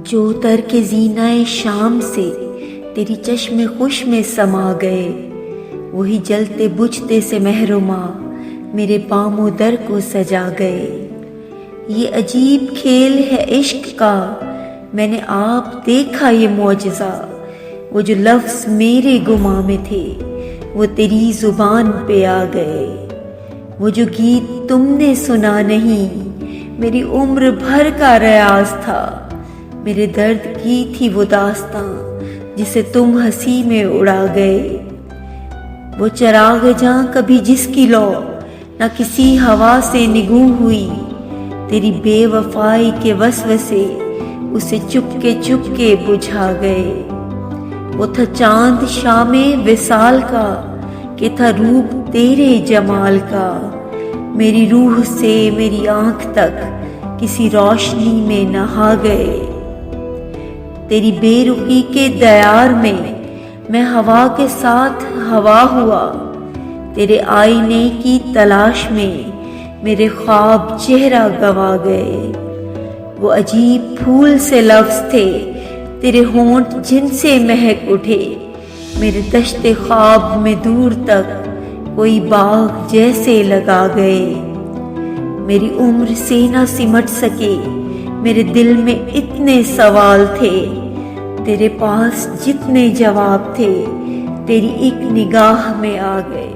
جو تر کے زینہ شام سے تیری چشم خوش میں سما گئے، وہی جلتے بجھتے سے محرما میرے پام و در کو سجا گئے۔ یہ عجیب کھیل ہے عشق کا، میں نے آپ دیکھا یہ معجزہ، وہ جو لفظ میرے گماں میں تھے وہ تیری زبان پہ آ گئے۔ وہ جو گیت تم نے سنا نہیں میری عمر بھر کا ریاض تھا، میرے درد کی تھی وہ داستاں جسے تم ہنسی میں اڑا گئے۔ وہ چراغ جاں کبھی جس کی لو نہ کسی ہوا سے نگوں ہوئی، تیری بے وفائی کے وسوسے اسے چپ کے بجھا گئے۔ وہ تھا چاند شام وصال کا کہ تھا روپ تیرے جمال کا، میری روح سے میری آنکھ تک کسی روشنی میں نہا گئے۔ تیری بے رخی کے دیار میں ہوا کے ساتھ ہوا ہوا، تیرے آئینے کی تلاش میں میرے خواب چہرہ گوا گئے۔ وہ عجیب پھول سے لفظ تھے تیرے ہونٹ جن سے مہک اٹھے، میرے دشت خواب میں دور تک کوئی باغ جیسے لگا گئے۔ میری عمر سے نہ سمٹ سکے میرے دل میں اتنے سوال تھے، تیرے پاس جتنے جواب تھے تیری ایک نگاہ میں آ گئے۔